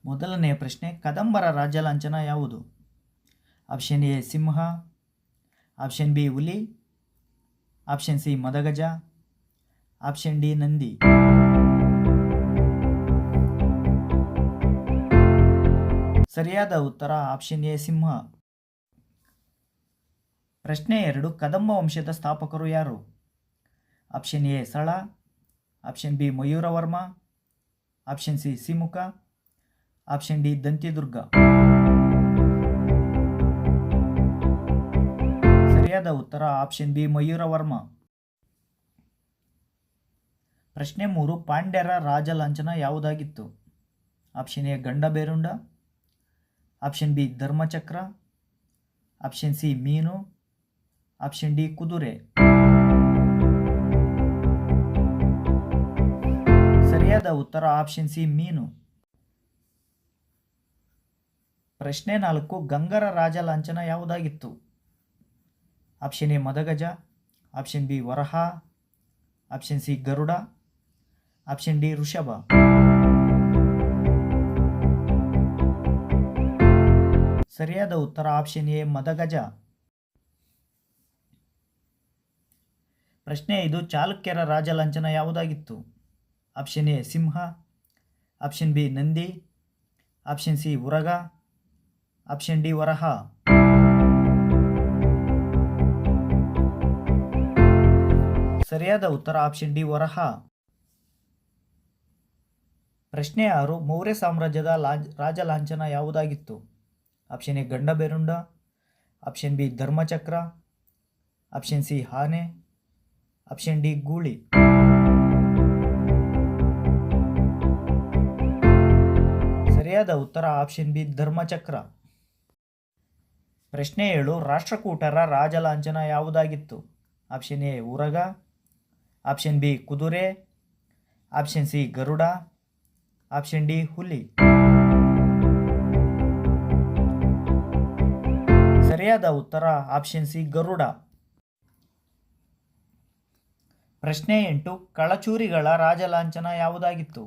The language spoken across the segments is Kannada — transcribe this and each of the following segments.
ಮೊದಲನೆಯ ಪ್ರಶ್ನೆ, ಕದಂಬರ ರಾಜ್ಯ ಲಾಂಛನ ಯಾವುದು? ಆಪ್ಷನ್ ಎ ಸಿಂಹ, ಆಪ್ಷನ್ ಬಿ ಹುಲಿ, ಆಪ್ಷನ್ ಸಿ ಮದಗಜ, ಆಪ್ಷನ್ ಡಿ ನಂದಿ. ಸರಿಯಾದ ಉತ್ತರ ಆಪ್ಷನ್ ಎ ಸಿಂಹ. ಪ್ರಶ್ನೆ 2, ಕದಂಬ ವಂಶದ ಸ್ಥಾಪಕರು ಯಾರು? Option A Sala, option B Mayuravarma, option C Simukha, option D Dantidurga. ಸರಿಯಾದ ಉತ್ತರ ಆಪ್ಷನ್ ಬಿ ಮಯೂರವರ್ಮ. ಪ್ರಶ್ನೆ 3, ಪಾಂಡ್ಯರ ರಾಜ ಲಾಂಛನ ಯಾವುದಾಗಿತ್ತು? Option A Gandaberunda, option B Dharmachakra, option C ಮೀನು, ಆಪ್ಷನ್ ಡಿ ಕುದುರೆ. ಸರಿಯಾದ ಉತ್ತರ ಆಪ್ಷನ್ ಸಿ ಮೀನು. ಪ್ರಶ್ನೆ 4, ಗಂಗರ ರಾಜ ಲಾಂಛನ ಯಾವುದಾಗಿತ್ತು? ಆಪ್ಷನ್ ಎ ಮದಗಜ, ಆಪ್ಷನ್ ಬಿ ವರಹ, option C Garuda, option D ಋಷಭ. ಸರಿಯಾದ ಉತ್ತರ ಆಪ್ಷನ್ ಎ ಮದಗಜ. ಪ್ರಶ್ನೆ 5, ಚಾಲುಕ್ಯರ ರಾಜ ಲಾಂಛನ ಯಾವುದಾಗಿತ್ತು? ಆಪ್ಷನ್ ಎ ಸಿಂಹ, option B Nandi, option C ಉರಗ, ಆಪ್ಷನ್ ಡಿ ವರಹ. ಸರಿಯಾದ ಉತ್ತರ ಆಪ್ಷನ್ ಡಿ ವರಹ. ಪ್ರಶ್ನೆ 6, ಮೌರ್ಯ ಸಾಮ್ರಾಜ್ಯದ ರಾಜ ಲಾಂಛನ ಯಾವುದಾಗಿತ್ತು? Option A Gandaberunda, option B Dharmachakra, option C ಆನೆ, ಆಪ್ಷನ್ ಡಿ ಗೂಳಿ. ಸರಿಯಾದ ಉತ್ತರ ಆಪ್ಷನ್ ಬಿ ಧರ್ಮಚಕ್ರ. ಪ್ರಶ್ನೆ 7, ರಾಷ್ಟ್ರಕೂಟರ ರಾಜ ಲಾಂಛನ ಯಾವುದಾಗಿತ್ತು? ಆಪ್ಷನ್ ಎ ಉರಗ, ಆಪ್ಷನ್ ಬಿ ಕುದುರೆ, option C Garuda, option D ಹುಲಿ. ಸರಿಯಾದ ಉತ್ತರ ಆಪ್ಷನ್ ಸಿ ಗರುಡ. ಪ್ರಶ್ನೆ 8, ಕಳಚೂರಿಗಳ ರಾಜ ಲಾಂಛನ ಯಾವುದಾಗಿತ್ತು?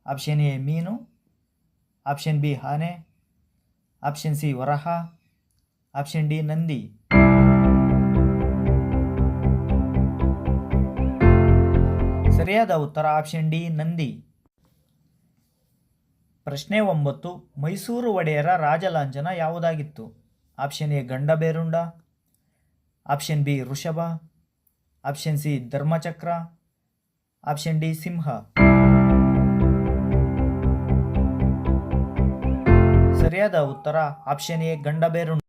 ಆಪ್ಷನ್ ಎ ಮೀನು, ಆಪ್ಷನ್ ಬಿ ಆನೆ, ಆಪ್ಷನ್ ಸಿ ವರಹ, ಆಪ್ಷನ್ ಡಿ ನಂದಿ. ಸರಿಯಾದ ಉತ್ತರ ಆಪ್ಷನ್ ಡಿ ನಂದಿ. ಪ್ರಶ್ನೆ 9, ಮೈಸೂರು ಒಡೆಯರ ರಾಜ ಲಾಂಛನ ಯಾವುದಾಗಿತ್ತು? Option A Gandaberunda, option B ಋಷಭ, option C Dharmachakra, option D ಸಿಂಹ. ಸರಿಯಾದ ಉತ್ತರ ಆಪ್ಷನ್ ಎ ಗಂಡಬೇರುಂಡ.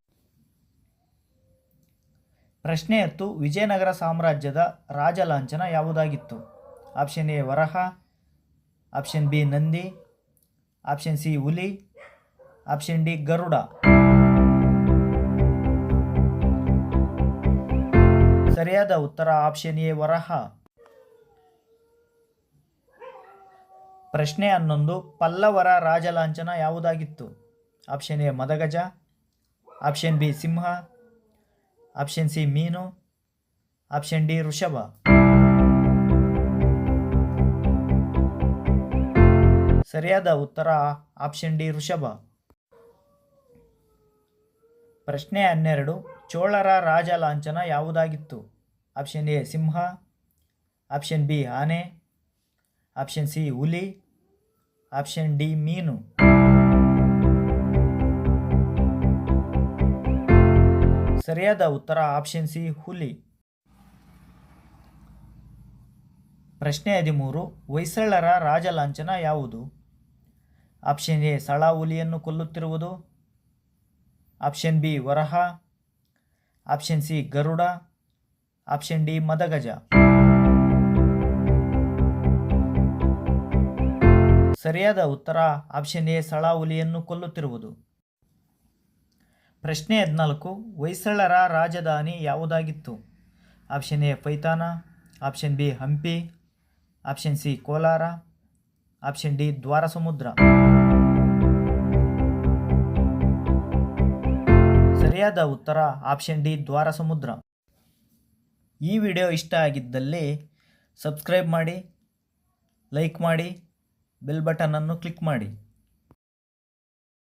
ಪ್ರಶ್ನೆ 10, ವಿಜಯನಗರ ಸಾಮ್ರಾಜ್ಯದ ರಾಜ ಲಾಂಛನ ಯಾವುದಾಗಿತ್ತು? ಆಪ್ಷನ್ ಎ ವರಹ, option B Nandi, option C ಹುಲಿ, ಆಪ್ಷನ್ ಡಿ ಗರುಡ. ಸರಿಯಾದ ಉತ್ತರ ಆಪ್ಷನ್ ಎ ವರಹ. ಪ್ರಶ್ನೆ 11, ಪಲ್ಲವರ ರಾಜ ಲಾಂಛನ ಯಾವುದಾಗಿತ್ತು? ಆಪ್ಷನ್ ಎ ಮದಗಜ, ಆಪ್ಷನ್ ಬಿ ಸಿಂಹ, ಆಪ್ಷನ್ ಸಿ ಮೀನು, ಆಪ್ಷನ್ ಡಿ ಋಷಭ. ಸರಿಯಾದ ಉತ್ತರ ಆಪ್ಷನ್ ಡಿ ಋಷಭ. ಪ್ರಶ್ನೆ 12, ಚೋಳರ ರಾಜ ಲಾಂಛನ ಯಾವುದಾಗಿತ್ತು? ಆಪ್ಷನ್ ಎ ಸಿಂಹ, ಆಪ್ಷನ್ ಬಿ ಆನೆ, ಆಪ್ಷನ್ ಸಿ ಹುಲಿ, ಆಪ್ಷನ್ ಡಿ ಮೀನು. ಸರಿಯಾದ ಉತ್ತರ ಆಪ್ಷನ್ ಸಿ ಹುಲಿ. ಪ್ರಶ್ನೆ 13, ಹೊಯ್ಸಳರ ರಾಜ ಲಾಂಛನ ಯಾವುದು? ಆಪ್ಷನ್ ಎ ಸಳ ಹುಲಿಯನ್ನು ಕೊಲ್ಲುತ್ತಿರುವುದು, ಆಪ್ಷನ್ ಬಿ ವರಹ, option C Garuda, option D ಮದಗಜ. ಸರಿಯಾದ ಉತ್ತರ ಆಪ್ಷನ್ ಎ ಸಳ ಹುಲಿಯನ್ನು ಕೊಲ್ಲುತ್ತಿರುವುದು. ಪ್ರಶ್ನೆ 14, ಹೊಯ್ಸಳರ ರಾಜಧಾನಿ ಯಾವುದಾಗಿತ್ತು? Option A Paithan, option B Hampi, option C Kolar, option D Dwarasamudra. ಸರಿಯಾದ ಉತ್ತರ ಆಪ್ಷನ್ ಡಿ ದ್ವಾರಸಮುದ್ರ. ಈ ವಿಡಿಯೋ ಇಷ್ಟ ಆಗಿದ್ದಲ್ಲಿ ಸಬ್ಸ್ಕ್ರೈಬ್ ಮಾಡಿ, ಲೈಕ್ ಮಾಡಿ, ಬೆಲ್ ಬಟನನ್ನು ಕ್ಲಿಕ್ ಮಾಡಿ.